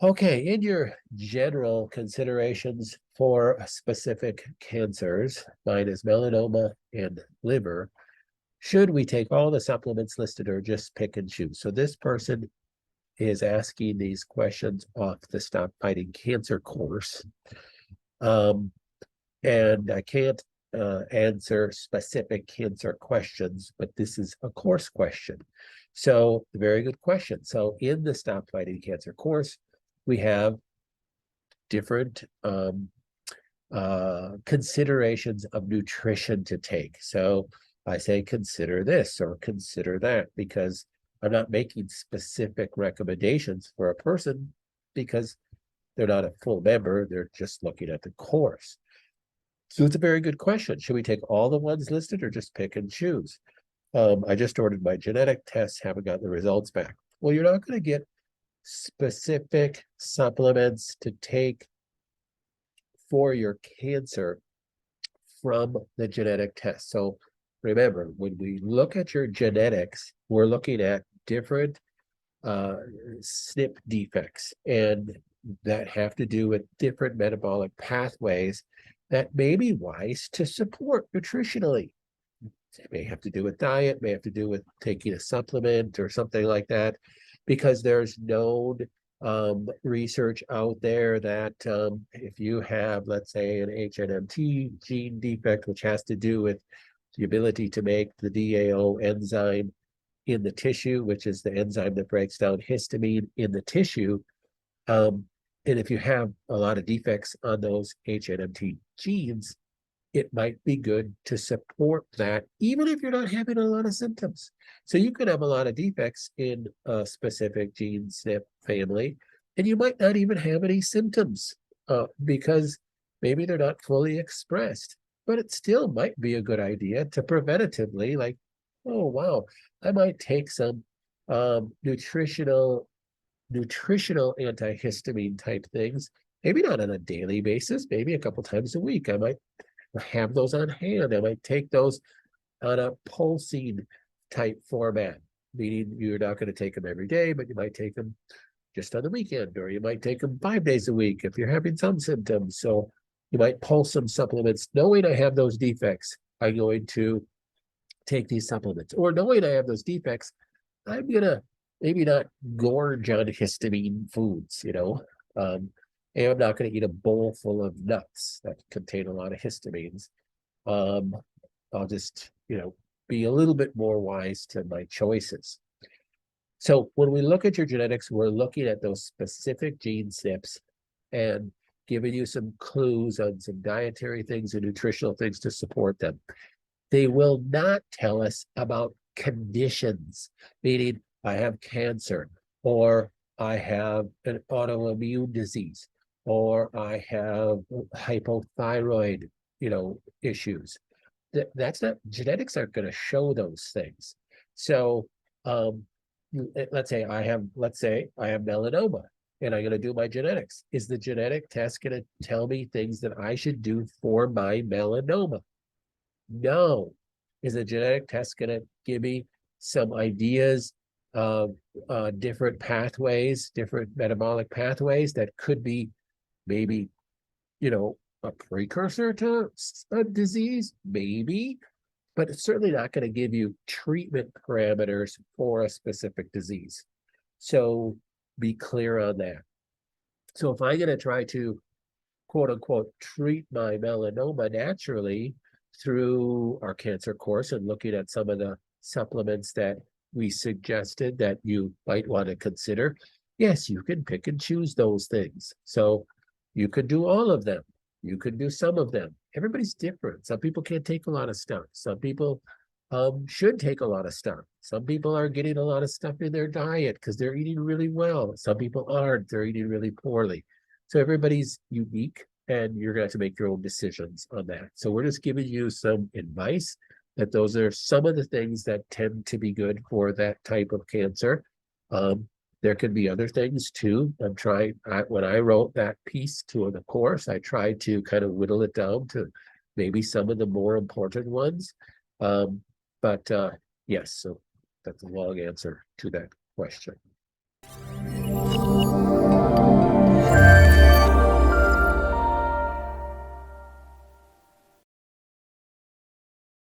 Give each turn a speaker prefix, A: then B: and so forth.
A: Okay, in your general considerations for specific cancers, mine is melanoma and liver, should we take all the supplements listed or just pick and choose? So this person is asking these questions off the Stop Fighting Cancer course. And I can't answer specific cancer questions, but this is a course question. So, very good question. So, in the Stop Fighting Cancer course, we have different considerations of nutrition to take. So, I say consider this or consider that because I'm not making specific recommendations for a person because they're not a full member, they're just looking at the course. So it's a very good question. Should we take all the ones listed or just pick and choose? I just ordered my genetic tests, haven't gotten the results back. Well, you're not going to get specific supplements to take for your cancer from the genetic test. So remember, when we look at your genetics, we're looking at different SNP defects, and that have to do with different metabolic pathways that may be wise to support nutritionally. It may have to do with diet, may have to do with taking a supplement or something like that, because there's known research out there that if you have, let's say, an HNMT gene defect, which has to do with the ability to make the DAO enzyme in the tissue, which is the enzyme that breaks down histamine in the tissue. And if you have a lot of defects on those HNMT genes, it might be good to support that, even if you're not having a lot of symptoms. So you could have a lot of defects in a specific gene SNP family, and you might not even have any symptoms because maybe they're not fully expressed. But it still might be a good idea to preventatively, like, oh, wow, I might take some nutritional antihistamine type things, maybe not on a daily basis, maybe a couple times a week. I might have those on hand. I might take those on a pulsing type format, meaning you're not going to take them every day, but you might take them just on the weekend, or you might take them 5 days a week if you're having some symptoms. So you might pulse some supplements, knowing I have those defects. I'm going to take these supplements, or knowing I have those defects, I'm going to maybe not gorge on histamine foods, and I'm not going to eat a bowl full of nuts that contain a lot of histamines. I'll just, be a little bit more wise to my choices. So when we look at your genetics, we're looking at those specific gene SNPs and giving you some clues on some dietary things and nutritional things to support them. They will not tell us about conditions, meaning I have cancer, or I have an autoimmune disease, or I have hypothyroid, issues. That's not, genetics aren't going to show those things. So let's say I have melanoma and I'm going to do my genetics. Is the genetic test going to tell me things that I should do for my melanoma? No. Is the genetic test going to give me some ideas of different pathways, different metabolic pathways that could be maybe, a precursor to a disease? Maybe, but it's certainly not going to give you treatment parameters for a specific disease. So be clear on that. So if I'm going to try to, quote unquote, treat my melanoma naturally through our cancer course and looking at some of the supplements that we suggested that you might want to consider, yes, you can pick and choose those things. So you could do all of them. You could do some of them. Everybody's different. Some people can't take a lot of stuff. Some people should take a lot of stuff. Some people are getting a lot of stuff in their diet because they're eating really well. Some people aren't. They're eating really poorly. So everybody's unique, and you're going to have to make your own decisions on that. So we're just giving you some advice that those are some of the things that tend to be good for that type of cancer. There could be other things too. When I wrote that piece to the course, I tried to kind of whittle it down to maybe some of the more important ones. But yes, so that's a long answer to that question.